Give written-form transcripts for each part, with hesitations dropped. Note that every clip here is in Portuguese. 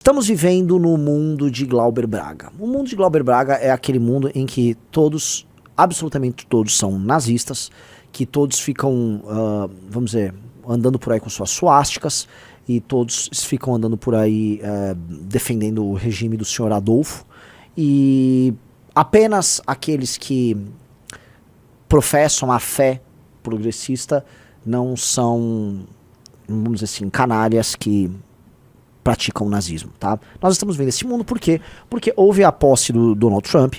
Estamos vivendo no mundo de Glauber Braga. O mundo de Glauber Braga é aquele mundo em que todos, absolutamente todos, são nazistas, que todos ficam, vamos dizer, andando por aí com suas suásticas, e todos ficam andando por aí defendendo o regime do senhor Adolfo, e apenas aqueles que professam a fé progressista não são, vamos dizer assim, canalhas que praticam o nazismo, tá? Nós estamos vendo esse mundo por quê? Porque houve a posse do Donald Trump,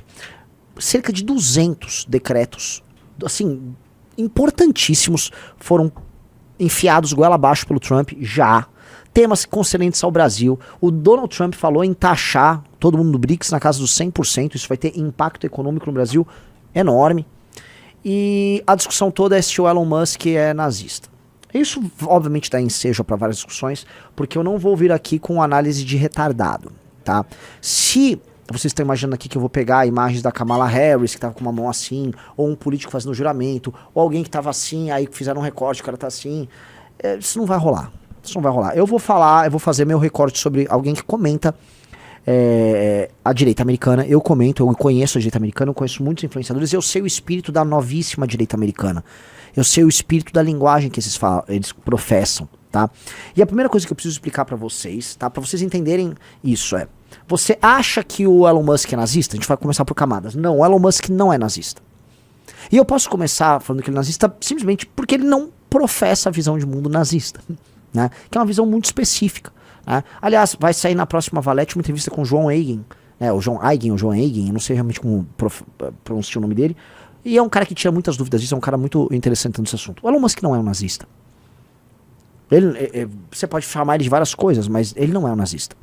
cerca de 200 decretos, assim, importantíssimos, foram enfiados goela abaixo pelo Trump já. Temas concernentes ao Brasil. O Donald Trump falou em taxar todo mundo do BRICS na casa dos 100%, isso vai ter impacto econômico no Brasil enorme. E a discussão toda é se o Elon Musk é nazista. Isso obviamente dá ensejo para várias discussões, porque eu não vou vir aqui com análise de retardado, tá? Se vocês estão imaginando aqui que eu vou pegar imagens da Kamala Harris, que tava com uma mão assim, ou um político fazendo juramento, ou alguém que tava assim, aí fizeram um recorte, o cara tá assim, isso não vai rolar. Isso não vai rolar. Eu vou fazer meu recorte sobre alguém que comenta a direita americana. Eu conheço a direita americana, eu conheço muitos influenciadores, eu sei o espírito da novíssima direita americana. Eu sei o espírito da linguagem que eles professam, tá? E a primeira coisa que eu preciso explicar pra vocês, tá? Pra vocês entenderem isso você acha que o Elon Musk é nazista? A gente vai começar por camadas. Não, o Elon Musk não é nazista. E eu posso começar falando que ele é nazista simplesmente porque ele não professa a visão de mundo nazista, né? Que é uma visão muito específica, né? Aliás, vai sair na próxima Valete uma entrevista com o João Hagin, né? O João Hagin, eu não sei realmente como pronunciar o nome dele. E é um cara que tira muitas dúvidas disso, é um cara muito interessante nesse assunto. O Elon Musk não é um nazista. Você pode chamar ele de várias coisas, mas ele não é um nazista.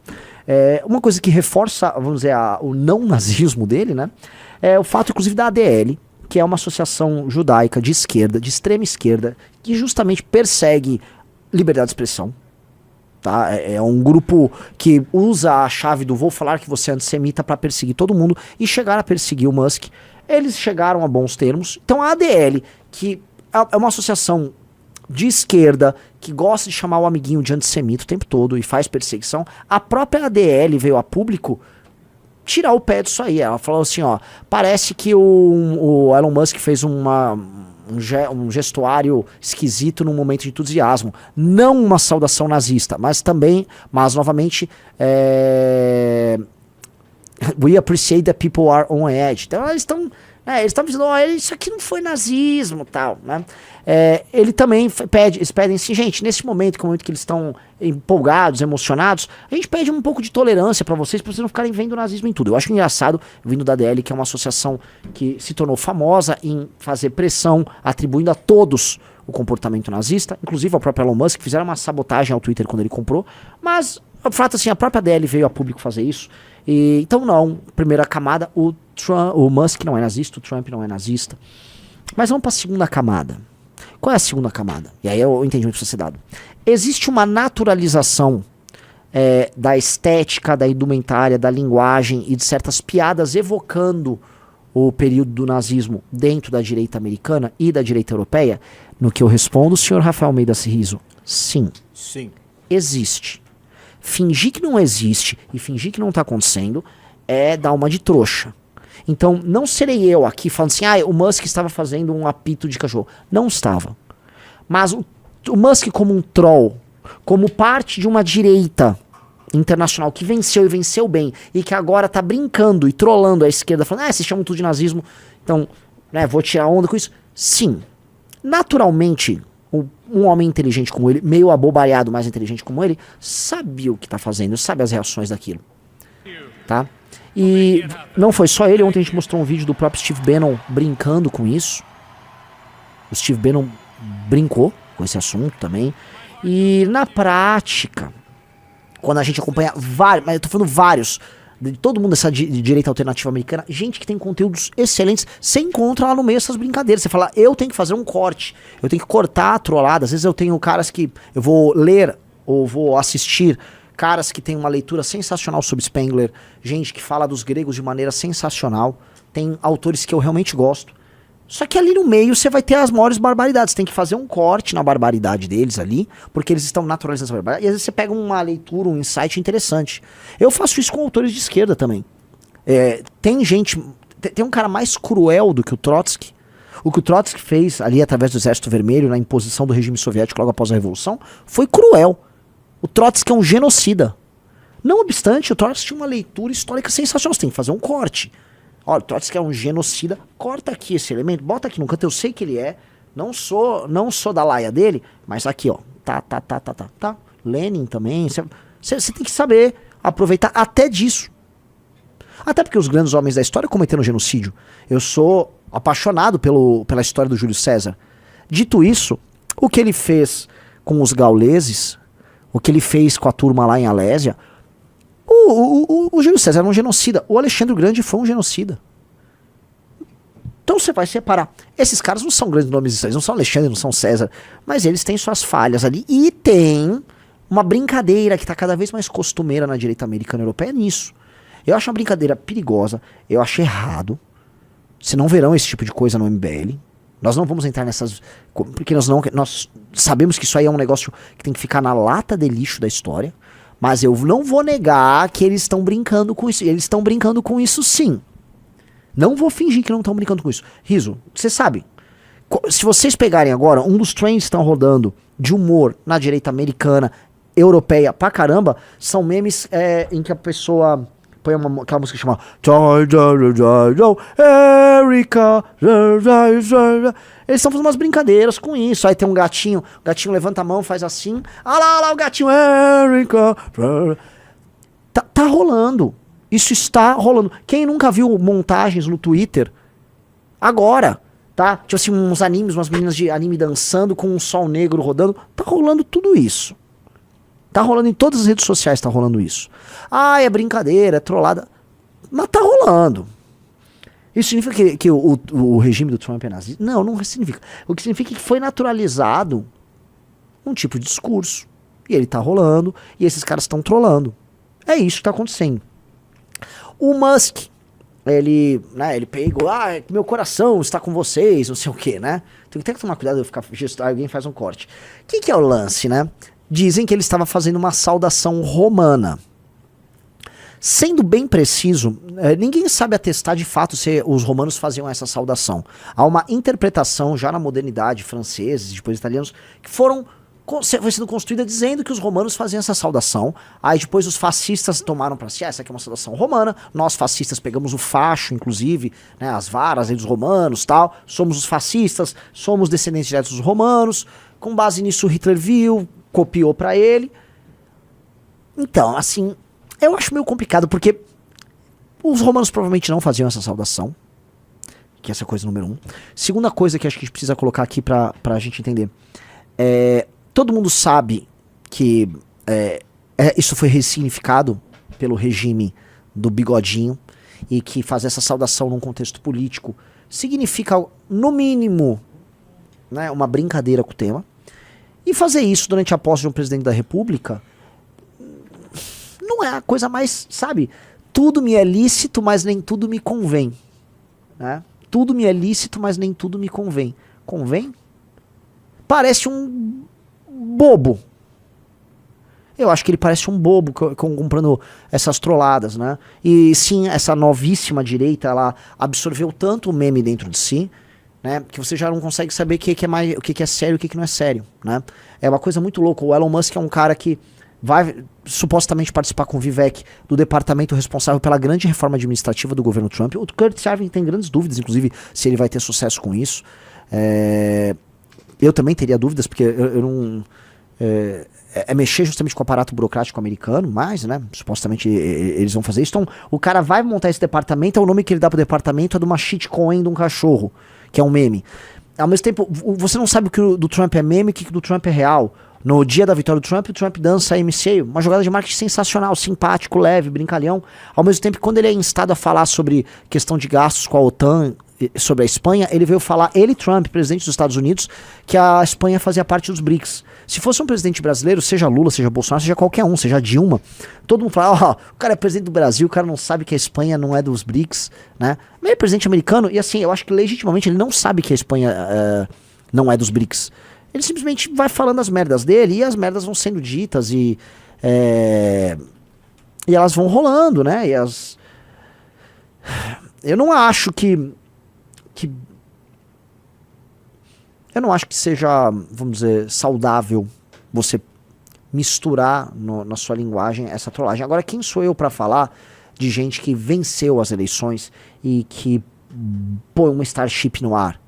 Uma coisa que reforça, vamos dizer, o não nazismo dele, né? É o fato, inclusive, da ADL, que é uma associação judaica de esquerda, de extrema esquerda, que justamente persegue liberdade de expressão. Tá? É um grupo que usa a chave do vou falar que você é antissemita para perseguir todo mundo e chegar a perseguir o Musk. Eles chegaram a bons termos. Então a ADL, que é uma associação de esquerda, que gosta de chamar o amiguinho de antissemita o tempo todo e faz perseguição, a própria ADL veio a público tirar o pé disso aí. Ela falou assim, parece que o Elon Musk fez um gestuário esquisito num momento de entusiasmo. Não uma saudação nazista, mas novamente, we appreciate that people are on edge. Então eles estão dizendo, isso aqui não foi nazismo, tal, né? Ele também eles pedem assim, gente, nesse momento, momento que eles estão empolgados, emocionados, a gente pede um pouco de tolerância pra vocês não ficarem vendo nazismo em tudo. Eu acho engraçado, vindo da DL, que é uma associação que se tornou famosa em fazer pressão, atribuindo a todos o comportamento nazista, inclusive ao próprio Elon Musk, fizeram uma sabotagem ao Twitter quando ele comprou, mas, o fato assim, a própria DL veio a público fazer isso. Então não, primeira camada, o Musk não é nazista, o Trump não é nazista. Mas vamos para a segunda camada. Qual é a segunda camada? E aí o entendimento precisa ser dado. Existe uma naturalização da estética, da indumentária, da linguagem e de certas piadas evocando o período do nazismo dentro da direita americana e da direita europeia? No que eu respondo, senhor Rafael Almeida Riso, sim. Sim. Existe. Fingir que não existe e fingir que não está acontecendo é dar uma de trouxa. Então, não serei eu aqui falando assim, o Musk estava fazendo um apito de cachorro. Não estava. Mas o Musk como um troll, como parte de uma direita internacional que venceu e venceu bem, e que agora está brincando e trollando a esquerda, falando, vocês chamam tudo de nazismo, então, vou tirar onda com isso. Sim. Naturalmente, um homem inteligente como ele, meio abobalhado, mais inteligente como ele, sabia o que está fazendo, sabe as reações daquilo. Tá? E não foi só ele, ontem a gente mostrou um vídeo do próprio Steve Bannon brincando com isso. O Steve Bannon brincou com esse assunto também. E na prática, quando a gente acompanha vários, mas eu tô falando vários, de todo mundo dessa direita alternativa americana, gente que tem conteúdos excelentes, você encontra lá no meio essas brincadeiras. Você fala, eu tenho que fazer um corte, eu tenho que cortar a trollada. Às vezes eu tenho caras que eu vou ler ou vou assistir caras que têm uma leitura sensacional sobre Spengler, gente que fala dos gregos de maneira sensacional, tem autores que eu realmente gosto, Só que ali no meio você vai ter as maiores barbaridades. Você tem que fazer um corte na barbaridade deles ali, porque eles estão naturalizando essa barbaridade. E às vezes você pega uma leitura, um insight interessante. Eu faço isso com autores de esquerda também. Tem gente... Tem um cara mais cruel do que o Trotsky. O que o Trotsky fez ali através do Exército Vermelho, na imposição do regime soviético logo após a Revolução, foi cruel. O Trotsky é um genocida. Não obstante, o Trotsky tinha uma leitura histórica sensacional. Você tem que fazer um corte. Olha, o Trotsky é um genocida. Corta aqui esse elemento, bota aqui no canto. Eu sei que ele é. Não sou da laia dele, mas aqui, ó. Tá. Lenin também. Você tem que saber aproveitar até disso. Até porque os grandes homens da história cometeram genocídio. Eu sou apaixonado pela história do Júlio César. Dito isso, o que ele fez com os gauleses, o que ele fez com a turma lá em Alésia, o Júlio César era um genocida. O Alexandre o Grande foi um genocida. Então você vai separar. Esses caras não são grandes nomes históricos, não são Alexandre, não são César, mas eles têm suas falhas ali. E tem uma brincadeira que está cada vez mais costumeira na direita americana e europeia nisso. Eu acho uma brincadeira perigosa, eu acho errado. Vocês não verão esse tipo de coisa no MBL. Nós não vamos entrar nessas... Porque nós sabemos que isso aí é um negócio que tem que ficar na lata de lixo da história. Mas eu não vou negar que eles estão brincando com isso. Eles estão brincando com isso sim. Não vou fingir que não estão brincando com isso. Riso, você sabe, se vocês pegarem agora, um dos trends que estão rodando de humor na direita americana, europeia, pra caramba, são memes em que a pessoa... põe aquela música que chama Erika. Eles estão fazendo umas brincadeiras com isso. Aí tem um gatinho, o gatinho levanta a mão, faz assim. Ah lá o gatinho, Erika. Tá rolando. Isso está rolando. Quem nunca viu montagens no Twitter? Agora, tá? Tipo assim, uns animes, umas meninas de anime dançando com um sol negro rodando. Tá rolando tudo isso. Tá rolando em todas as redes sociais, tá rolando isso. Ah, é brincadeira, é trollada. Mas tá rolando. Isso significa que o regime do Trump é nazista? Não, não significa. O que significa é que foi naturalizado um tipo de discurso. E ele tá rolando, e esses caras estão trollando. É isso que tá acontecendo. O Musk, ele pegou, meu coração está com vocês, não sei o que, né? Tem que tomar cuidado de eu ficar gestando, alguém faz um corte. O que é o lance, né? Dizem que ele estava fazendo uma saudação romana. Sendo bem preciso, ninguém sabe atestar de fato se os romanos faziam essa saudação. Há uma interpretação já na modernidade, franceses, depois italianos, que foi sendo construída dizendo que os romanos faziam essa saudação. Aí depois os fascistas tomaram para si, essa aqui é uma saudação romana. Nós fascistas pegamos o facho, inclusive, né, as varas aí dos romanos, tal. Somos os fascistas, somos descendentes diretos dos romanos. Com base nisso, Hitler viu, copiou para ele. Então, assim, eu acho meio complicado, porque os romanos provavelmente não faziam essa saudação, que essa é a coisa número 1. Segunda coisa que acho que a gente precisa colocar aqui pra gente entender. Todo mundo sabe que isso foi ressignificado pelo regime do bigodinho, e que fazer essa saudação num contexto político significa, no mínimo, né, uma brincadeira com o tema. E fazer isso durante a posse de um presidente da República não é a coisa mais, sabe? Tudo me é lícito, mas nem tudo me convém. Né? Tudo me é lícito, mas nem tudo me convém. Convém? Parece um bobo. Eu acho que ele parece um bobo comprando essas trolladas, né? E sim, essa novíssima direita, ela absorveu tanto o meme dentro de si, né, que você já não consegue saber o que é sério e o que não é sério, né? É uma coisa muito louca. O Elon Musk é um cara que vai supostamente participar com o Vivek do departamento responsável pela grande reforma administrativa do governo Trump. O Kurt Schreiber tem grandes dúvidas, inclusive, se ele vai ter sucesso com isso. Eu também teria dúvidas, porque eu não... mexer justamente com o aparato burocrático americano, mas, né, supostamente eles vão fazer isso. Então, o cara vai montar esse departamento, o nome que ele dá pro departamento é de uma shitcoin de um cachorro, que é um meme. Ao mesmo tempo, você não sabe o que do Trump é meme e o que do Trump é real. No dia da vitória do Trump, o Trump dança a MCA, uma jogada de marketing sensacional, simpático, leve, brincalhão. Ao mesmo tempo que quando ele é instado a falar sobre questão de gastos com a OTAN, sobre a Espanha, ele veio falar, ele, Trump, presidente dos Estados Unidos, que a Espanha fazia parte dos BRICS. Se fosse um presidente brasileiro, seja Lula, seja Bolsonaro, seja qualquer um, seja Dilma, todo mundo fala, o cara é presidente do Brasil, o cara não sabe que a Espanha não é dos BRICS, né? Mas ele é presidente americano, e assim, eu acho que legitimamente ele não sabe que a Espanha não é dos BRICS. Ele simplesmente vai falando as merdas dele, e as merdas vão sendo ditas, e elas vão rolando, né? Eu não acho que eu não acho que seja, vamos dizer, saudável você misturar na sua linguagem essa trollagem. Agora, quem sou eu para falar de gente que venceu as eleições e que põe uma Starship no ar?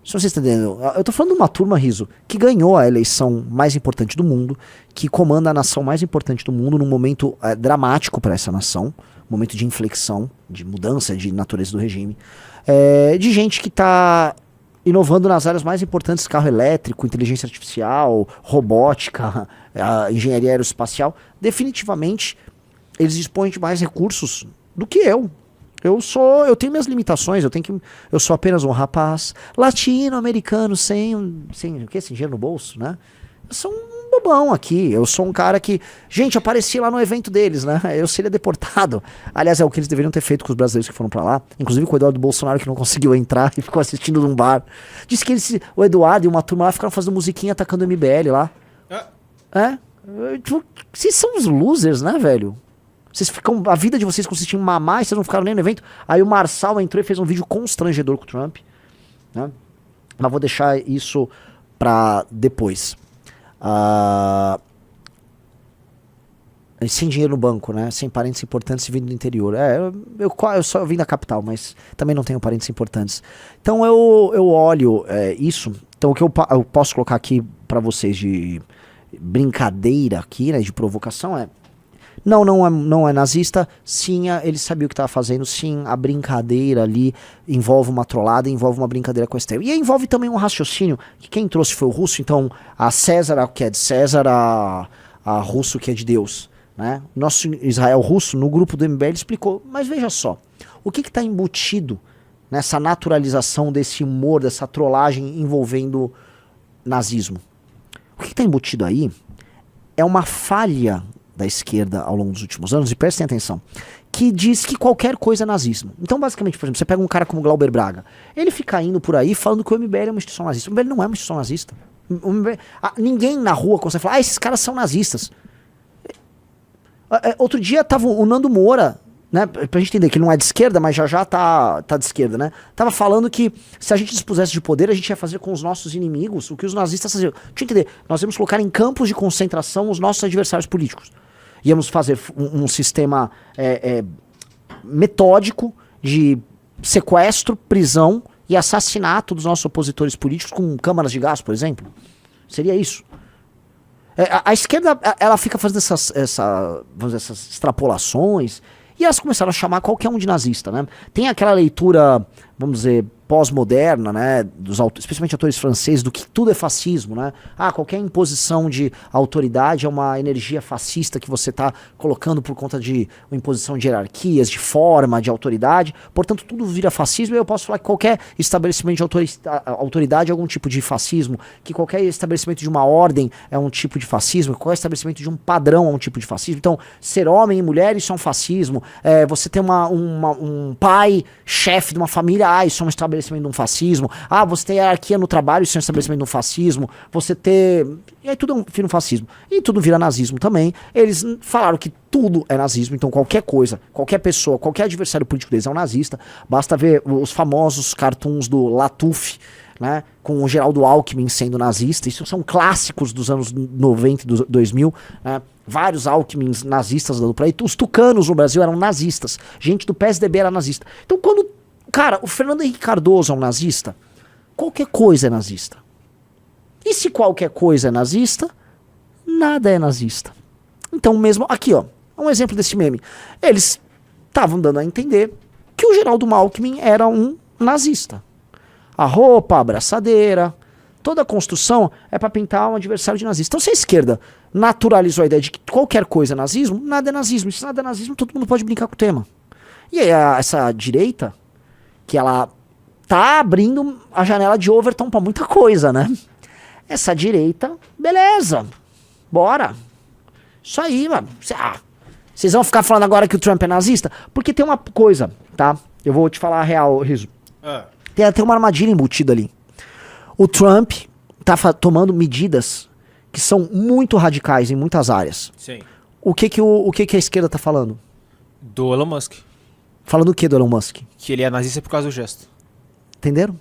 Se você está entendendo, eu tô falando de uma turma, Riso, que ganhou a eleição mais importante do mundo, que comanda a nação mais importante do mundo num momento dramático para essa nação, momento de inflexão, de mudança de natureza do regime, de gente que está inovando nas áreas mais importantes, carro elétrico, inteligência artificial, robótica, engenharia aeroespacial. Definitivamente, eles dispõem de mais recursos do que eu. Eu tenho minhas limitações, eu sou apenas um rapaz latino-americano sem dinheiro no bolso, né? Eu sou um bobão aqui, eu sou um cara que, gente, apareci lá no evento deles, né? Eu seria deportado. Aliás, é o que eles deveriam ter feito com os brasileiros que foram pra lá, inclusive com o Eduardo Bolsonaro, que não conseguiu entrar e ficou assistindo num bar. Diz que o Eduardo e uma turma lá ficaram fazendo musiquinha atacando o MBL lá. Vocês são os losers, né, velho? A vida de vocês consistia em mamar e vocês não ficaram nem no evento. Aí o Marçal entrou e fez um vídeo constrangedor com o Trump, né? Mas vou deixar isso pra depois. Sem dinheiro no banco, né? Sem parentes importantes e vindo do interior. Eu só vim da capital, mas também não tenho parentes importantes. Então eu olho isso. Então o que eu posso colocar aqui pra vocês de brincadeira aqui, né? De provocação não é nazista, sim, ele sabia o que estava fazendo, sim, a brincadeira ali envolve uma trollada, envolve uma brincadeira com a Esther. E envolve também um raciocínio, que quem trouxe foi o russo, então a César, o que é de César, a russo, que é de Deus, né? Nosso Israel russo, no grupo do MBL, explicou, mas veja só, o que está embutido nessa naturalização desse humor, dessa trollagem envolvendo nazismo? O que está embutido aí é uma falha da esquerda ao longo dos últimos anos, e prestem atenção, que diz que qualquer coisa é nazismo. Então, basicamente, por exemplo, você pega um cara como Glauber Braga, ele fica indo por aí falando que o MBL é uma instituição nazista. O MBL não é uma instituição nazista. Ninguém na rua consegue falar, esses caras são nazistas. Outro dia tava o Nando Moura, né, pra gente entender que ele não é de esquerda, mas já tá de esquerda, né? Tava falando que se a gente dispusesse de poder, a gente ia fazer com os nossos inimigos o que os nazistas faziam. Deixa eu entender, nós íamos colocar em campos de concentração os nossos adversários políticos. Íamos fazer um sistema metódico de sequestro, prisão e assassinato dos nossos opositores políticos com câmaras de gás, por exemplo. Seria isso. A esquerda, ela fica fazendo essas extrapolações, e elas começaram a chamar qualquer um de nazista, né? Tem aquela leitura, vamos dizer, pós-moderna, né, especialmente autores franceses, do que tudo é fascismo, né? Qualquer imposição de autoridade é uma energia fascista que você está colocando por conta de uma imposição de hierarquias, de forma, de autoridade. Portanto, tudo vira fascismo, e eu posso falar que qualquer estabelecimento de autoridade é algum tipo de fascismo, que qualquer estabelecimento de uma ordem é um tipo de fascismo, que qualquer estabelecimento de um padrão é um tipo de fascismo. Então, ser homem e mulher, isso é um fascismo. Você ter um pai, chefe de uma família, isso é um estabelecimento de um fascismo. Você ter hierarquia no trabalho, isso é um estabelecimento de um fascismo. Você ter... E aí tudo vira um fascismo. E tudo vira nazismo também. Eles falaram que tudo é nazismo, então qualquer coisa, qualquer pessoa, qualquer adversário político deles é um nazista. Basta ver os famosos cartoons do Latuf, né, com o Geraldo Alckmin sendo nazista. Isso são clássicos dos anos 90 e 2000, né? Vários Alckmins nazistas dando pra aí. Os tucanos no Brasil eram nazistas. Gente do PSDB era nazista. Então quando... Cara, o Fernando Henrique Cardoso é um nazista? Qualquer coisa é nazista. E se qualquer coisa é nazista, nada é nazista. Então mesmo... Aqui, ó. Um exemplo desse meme. Eles estavam dando a entender que o Geraldo Alckmin era um nazista. A roupa, a abraçadeira, Toda a construção é para pintar um adversário de nazista. Então se a esquerda naturalizou a ideia de que qualquer coisa é nazismo, nada é nazismo. E se nada é nazismo, todo mundo pode brincar com o tema. E aí essa direita, que ela tá abrindo a janela de Overton pra muita coisa, né? Essa direita, beleza, bora. Isso aí, mano. Vocês vão ficar falando agora que o Trump é nazista? Porque tem uma coisa, tá? Eu vou te falar a real, Riso. Tem uma armadilha embutida ali. O Trump tá tomando medidas que são muito radicais em muitas áreas. Sim. O que a esquerda tá falando? Do Elon Musk. Falando o que do Elon Musk? Que ele é nazista por causa do gesto. Entenderam?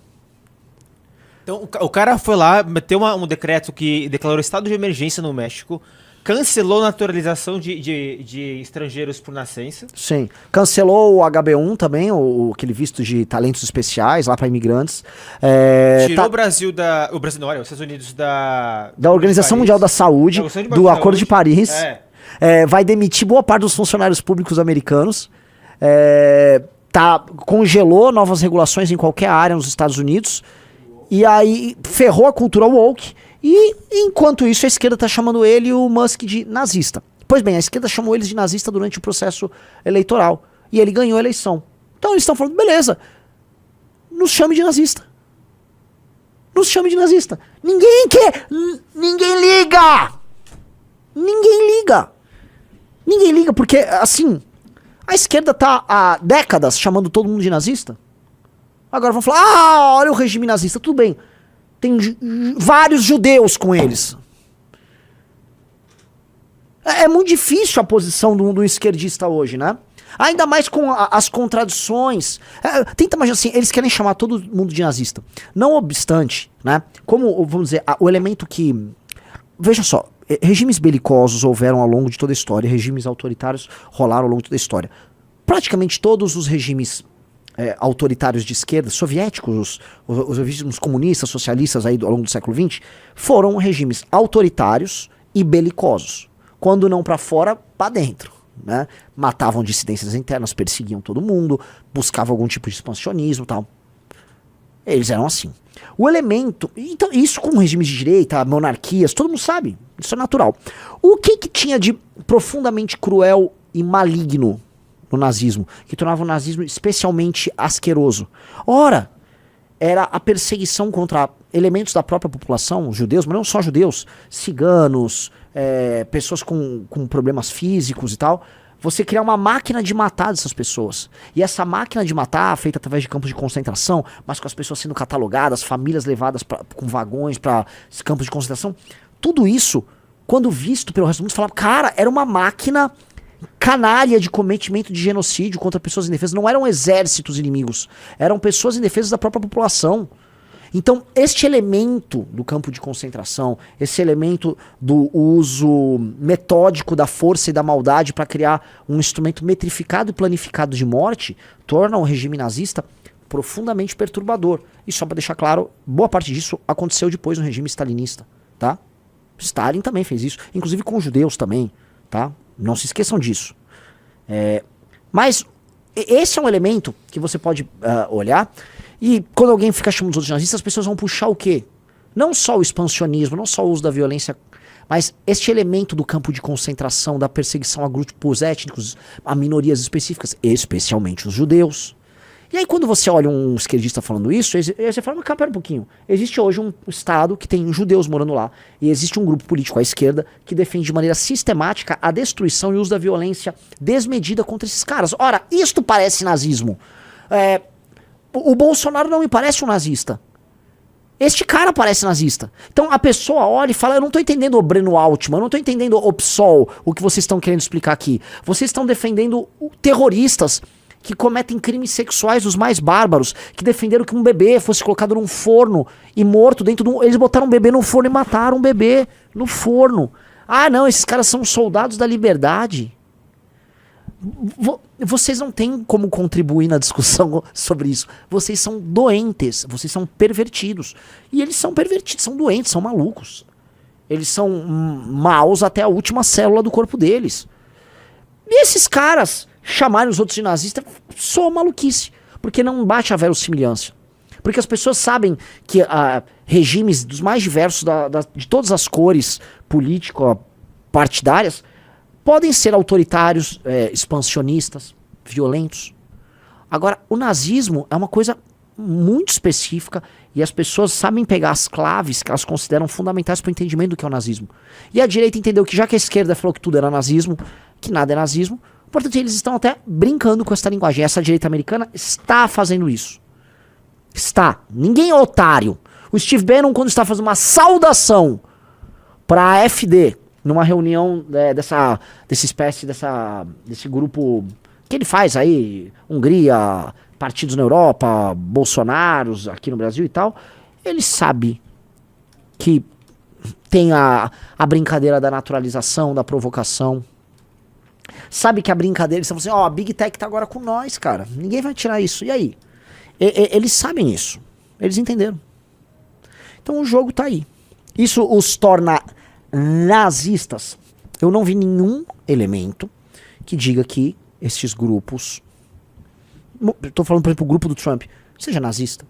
Então, o cara foi lá, meteu um decreto que declarou estado de emergência no México, cancelou a naturalização de estrangeiros por nascença. Sim. Cancelou o HB1 também, aquele visto de talentos especiais lá para imigrantes. Tirou o Brasil o Brasil não, olha, os Estados Unidos da Organização Mundial da Saúde, do Acordo de Paris. Vai demitir boa parte dos funcionários públicos americanos. Congelou novas regulações em qualquer área nos Estados Unidos. E aí ferrou a cultura woke. E enquanto isso a esquerda está chamando ele e o Musk de nazista. Pois bem, a esquerda chamou eles de nazista durante o processo eleitoral. E ele ganhou a eleição. Então eles estão falando, beleza, nos chame de nazista. Nos chame de nazista. Ninguém quer. Ninguém liga. Ninguém liga. Ninguém liga porque, assim, a esquerda tá há décadas chamando todo mundo de nazista. Agora vão falar, olha o regime nazista. Tudo bem. Tem vários judeus com eles. É muito difícil a posição do esquerdista hoje, né? Ainda mais com as contradições. Tenta imaginar assim, eles querem chamar todo mundo de nazista. Não obstante, né? Como, vamos dizer, o elemento que... Veja só, regimes belicosos houveram ao longo de toda a história, regimes autoritários rolaram ao longo de toda a história. Praticamente todos os regimes autoritários de esquerda, soviéticos, os regimes comunistas, socialistas aí ao longo do século XX, foram regimes autoritários e belicosos. Quando não para fora, para dentro. Né? Matavam dissidências internas, perseguiam todo mundo, buscavam algum tipo de expansionismo e tal. Eles eram assim. O elemento... Então, isso com regimes de direita, monarquias, todo mundo sabe. Isso é natural. O que tinha de profundamente cruel e maligno no nazismo, que tornava o nazismo especialmente asqueroso? Ora, era a perseguição contra elementos da própria população, judeus, mas não só judeus, ciganos, pessoas com problemas físicos e tal. Você criar uma máquina de matar dessas pessoas. E essa máquina de matar, feita através de campos de concentração, mas com as pessoas sendo catalogadas, famílias levadas com vagões para campos de concentração, tudo isso, quando visto pelo resto do mundo, falava, cara, era uma máquina canalha de cometimento de genocídio contra pessoas indefesas. Não eram exércitos inimigos, eram pessoas indefesas da própria população. Então, este elemento do campo de concentração, esse elemento do uso metódico da força e da maldade para criar um instrumento metrificado e planificado de morte, torna o regime nazista profundamente perturbador. E só para deixar claro, boa parte disso aconteceu depois no regime stalinista, tá? Stalin também fez isso, inclusive com os judeus também, tá? Não se esqueçam disso. Mas esse é um elemento que você pode olhar, e quando alguém fica chamando os outros de nazistas, as pessoas vão puxar o quê? Não só o expansionismo, não só o uso da violência, mas este elemento do campo de concentração, da perseguição a grupos étnicos, a minorias específicas, especialmente os judeus. E aí quando você olha um esquerdista falando isso, você fala, mas pera um pouquinho, existe hoje um estado que tem judeus morando lá, e existe um grupo político à esquerda que defende de maneira sistemática a destruição e o uso da violência desmedida contra esses caras. Ora, isto parece nazismo. O Bolsonaro não me parece um nazista. Este cara parece nazista. Então a pessoa olha e fala, eu não tô entendendo o Breno Altman, eu não tô entendendo o PSOL, o que vocês estão querendo explicar aqui. Vocês estão defendendo terroristas que cometem crimes sexuais dos mais bárbaros, que defenderam que um bebê fosse colocado num forno e morto dentro de um... Eles botaram um bebê no forno e mataram um bebê no forno. Ah, não, esses caras são soldados da liberdade. Vocês não têm como contribuir na discussão sobre isso. Vocês são doentes, vocês são pervertidos. E eles são pervertidos, são doentes, são malucos. Eles são maus até a última célula do corpo deles. E esses caras chamarem os outros de nazista só maluquice. Porque não bate a verossimilhança. Porque as pessoas sabem que regimes dos mais diversos, de todas as cores político-partidárias, podem ser autoritários, expansionistas, violentos. Agora, o nazismo é uma coisa muito específica e as pessoas sabem pegar as claves que elas consideram fundamentais para o entendimento do que é o nazismo. E a direita entendeu que já que a esquerda falou que tudo era nazismo, que nada é nazismo, portanto eles estão até brincando com essa linguagem. Essa direita americana está fazendo isso. Está. Ninguém é otário. O Steve Bannon, quando está fazendo uma saudação para a AfD, numa reunião desse grupo que ele faz aí, Hungria, partidos na Europa, Bolsonaros aqui no Brasil e tal, ele sabe que tem a brincadeira da naturalização, da provocação. Sabe que a brincadeira, eles estão assim, a Big Tech tá agora com nós, cara. Ninguém vai tirar isso. E aí? Eles sabem isso. Eles entenderam. Então o jogo tá aí. Isso os torna nazistas. Eu não vi nenhum elemento que diga que esses grupos... Estou falando, por exemplo, o grupo do Trump. Seja nazista.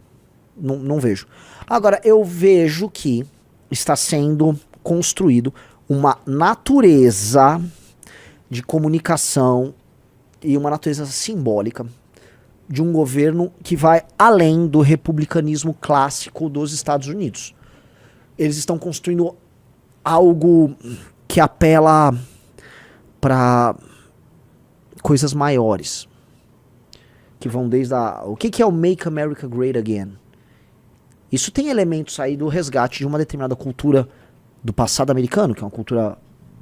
Não vejo. Agora, eu vejo que está sendo construído uma natureza de comunicação e uma natureza simbólica de um governo que vai além do republicanismo clássico dos Estados Unidos. Eles estão construindo algo que apela para coisas maiores. Que vão desde o que é o Make America Great Again? Isso tem elementos aí do resgate de uma determinada cultura do passado americano, que é uma cultura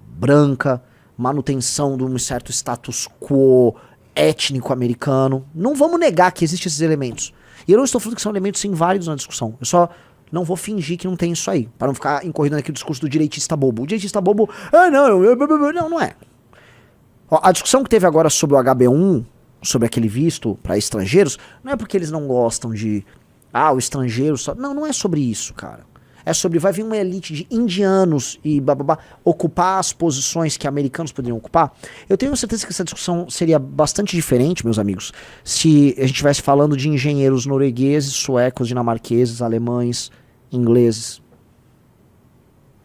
branca, manutenção de um certo status quo étnico americano. Não vamos negar que existem esses elementos. E eu não estou falando que são elementos inválidos na discussão. Eu só não vou fingir que não tem isso aí, para não ficar incorrendo aqui o discurso do direitista bobo. O direitista bobo, não é. Ó, a discussão que teve agora sobre o HB1, sobre aquele visto para estrangeiros, não é porque eles não gostam de... o estrangeiro só... Não é sobre isso, cara. É sobre... Vai vir uma elite de indianos e bababá ocupar as posições que americanos poderiam ocupar. Eu tenho certeza que essa discussão seria bastante diferente, meus amigos, se a gente estivesse falando de engenheiros noruegueses, suecos, dinamarqueses, alemães, ingleses.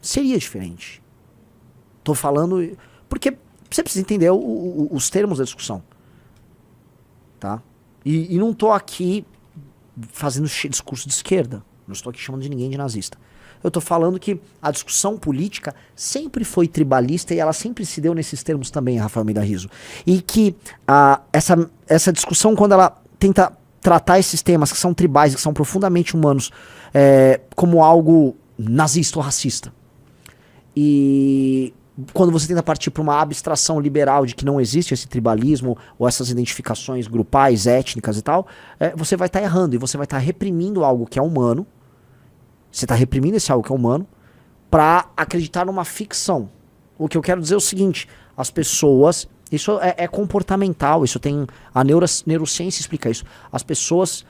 Seria diferente. Tô falando... Porque você precisa entender os termos da discussão. Tá? E não tô aqui fazendo discurso de esquerda. Não estou aqui chamando de ninguém de nazista. Eu tô falando que a discussão política sempre foi tribalista e ela sempre se deu nesses termos também, Rafael Meida Rizzo. E que essa discussão, quando ela tenta tratar esses temas que são tribais, que são profundamente humanos, como algo nazista ou racista. E... quando você tenta partir para uma abstração liberal de que não existe esse tribalismo ou essas identificações grupais, étnicas e tal, você vai estar errando e você vai estar reprimindo algo que é humano. Você está reprimindo esse algo que é humano para acreditar numa ficção. O que eu quero dizer é o seguinte, as pessoas... Isso é comportamental, isso tem... A neurociência explica isso. As pessoas,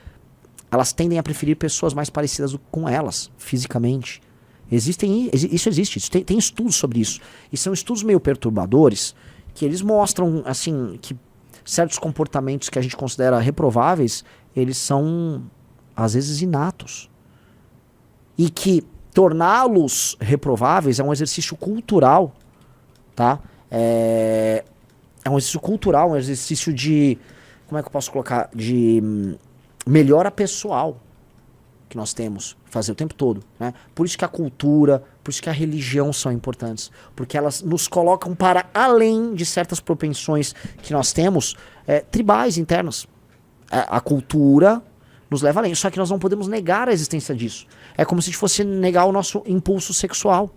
elas tendem a preferir pessoas mais parecidas com elas, fisicamente. Isso existe, tem estudos sobre isso. E são estudos meio perturbadores, que eles mostram, assim, que certos comportamentos que a gente considera reprováveis, eles são, às vezes, inatos. E que torná-los reprováveis é um exercício cultural, tá? É um exercício cultural, um exercício de, como é que eu posso colocar? De melhora pessoal que nós temos fazer o tempo todo, né? Por isso que a cultura, por isso que a religião são importantes, porque elas nos colocam para além de certas propensões que nós temos, tribais internas. A cultura nos leva além, só que nós não podemos negar a existência disso. É como se a gente fosse negar o nosso impulso sexual.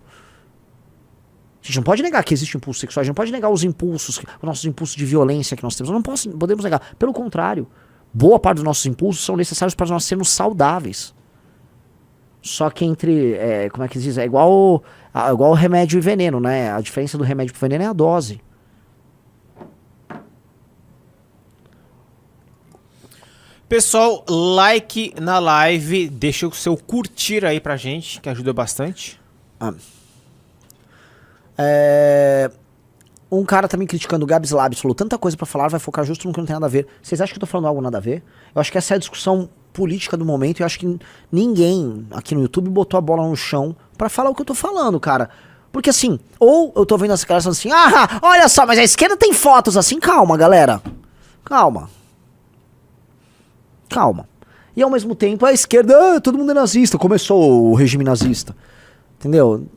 A gente não pode negar que existe impulso sexual, a gente não pode negar os nossos impulsos de violência que nós temos, nós não podemos negar. Pelo contrário, boa parte dos nossos impulsos são necessários para nós sermos saudáveis. Só que como é que diz? É igual remédio e veneno, né? A diferença do remédio pro veneno é a dose. Pessoal, like na live, deixa o seu curtir aí pra gente, que ajuda bastante. Um cara também criticando o Gabs Labs, falou tanta coisa pra falar, vai focar justo no que não tem nada a ver. Vocês acham que eu tô falando algo nada a ver? Eu acho que essa é a discussão política do momento, e eu acho que ninguém aqui no YouTube botou a bola no chão pra falar o que eu tô falando, cara. Porque assim, ou eu tô vendo as caras falando assim, olha só, mas a esquerda tem fotos assim, calma, galera. Calma. Calma. E ao mesmo tempo a esquerda, todo mundo é nazista, começou o regime nazista. Entendeu?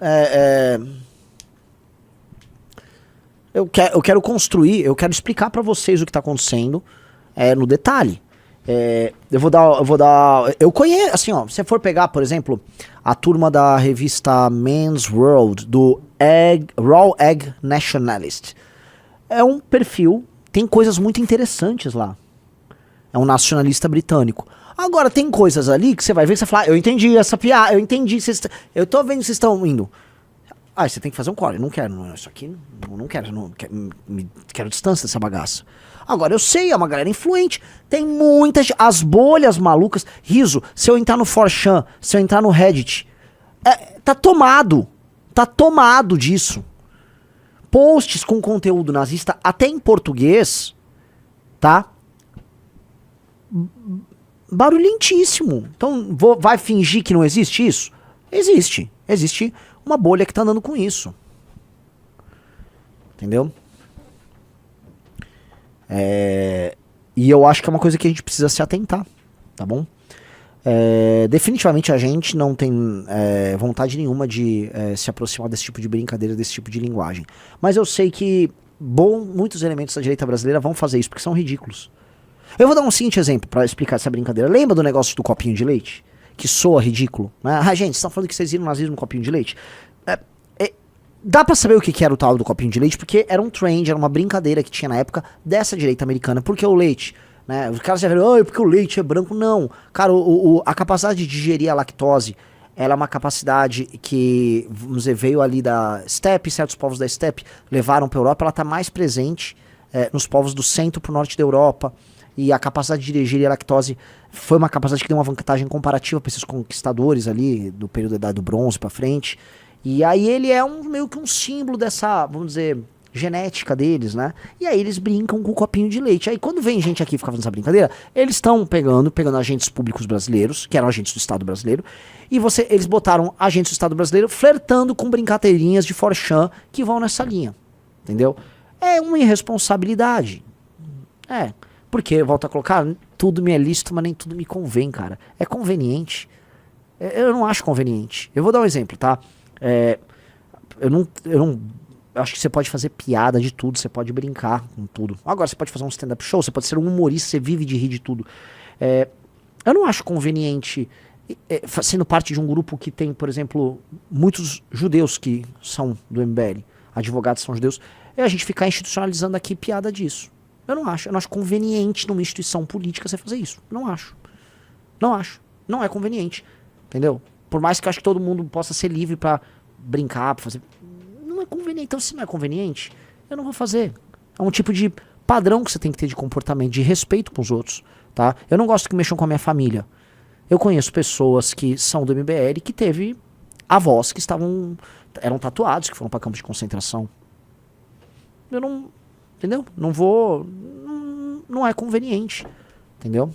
Eu quero construir, eu quero explicar pra vocês o que tá acontecendo no detalhe. Eu conheço, assim, ó, se você for pegar, por exemplo, a turma da revista Men's World, do Raw Egg Nationalist. É um perfil, tem coisas muito interessantes lá. É um nacionalista britânico. Agora, tem coisas ali que você vai ver e você fala, eu entendi essa piada, eu entendi, eu tô vendo que vocês estão indo. Você tem que fazer um core, eu não quero, isso aqui, não quero, quero distância dessa bagaça. Agora, eu sei, é uma galera influente, tem muitas, as bolhas malucas, riso, se eu entrar no 4chan, se eu entrar no Reddit, tá tomado disso. Posts com conteúdo nazista, até em português, tá? Barulhentíssimo. Então, vai fingir que não existe isso? Existe. Existe uma bolha que tá andando com isso. Entendeu? E eu acho que é uma coisa que a gente precisa se atentar, tá bom? Definitivamente a gente não tem vontade nenhuma de se aproximar desse tipo de brincadeira, desse tipo de linguagem. Mas eu sei que muitos elementos da direita brasileira vão fazer isso, porque são ridículos. Eu vou dar um seguinte exemplo pra explicar essa brincadeira. Lembra do negócio do copinho de leite? Que soa ridículo, né? Gente, vocês estão falando que vocês viram nazismo no copinho de leite? Dá pra saber o que era o tal do copinho de leite, porque era um trend, era uma brincadeira que tinha na época dessa direita americana. Porque o leite, né? Os caras já viram, porque o leite é branco. Não. Cara, a capacidade de digerir a lactose, ela é uma capacidade que, vamos dizer, veio ali da steppe, certos povos da steppe levaram pra Europa, ela tá mais presente nos povos do centro pro norte da Europa. E a capacidade de digerir a lactose foi uma capacidade que deu uma vantagem comparativa para esses conquistadores ali, do período da Idade do Bronze para frente. E aí ele é meio que um símbolo dessa, vamos dizer, genética deles, né? E aí eles brincam com o copinho de leite. Aí quando vem gente aqui ficar fazendo essa brincadeira, eles estão pegando agentes públicos brasileiros, que eram agentes do Estado brasileiro, e eles botaram agentes do Estado brasileiro flertando com brincadeirinhas de 4chan que vão nessa linha. Entendeu? É uma irresponsabilidade. Porque, volto a colocar, tudo me é lícito, mas nem tudo me convém, cara. É conveniente. Eu não acho conveniente. Eu vou dar um exemplo, tá? Eu não acho que você pode fazer piada de tudo, você pode brincar com tudo. Agora, você pode fazer um stand-up show, você pode ser um humorista, você vive de rir de tudo. Eu não acho conveniente, sendo parte de um grupo que tem, por exemplo, muitos judeus que são do MBL, advogados são judeus, a gente ficar institucionalizando aqui piada disso. Eu não acho conveniente numa instituição política você fazer isso. Não acho. Não é conveniente. Entendeu? Por mais que eu acho que todo mundo possa ser livre pra brincar, pra fazer. Não é conveniente. Então, se não é conveniente, eu não vou fazer. É um tipo de padrão que você tem que ter de comportamento, de respeito com os outros. Tá? Eu não gosto que mexam com a minha família. Eu conheço pessoas que são do MBL que teve avós que eram tatuados, que foram pra campos de concentração. Eu não. Entendeu? Não vou. Não é conveniente. Entendeu?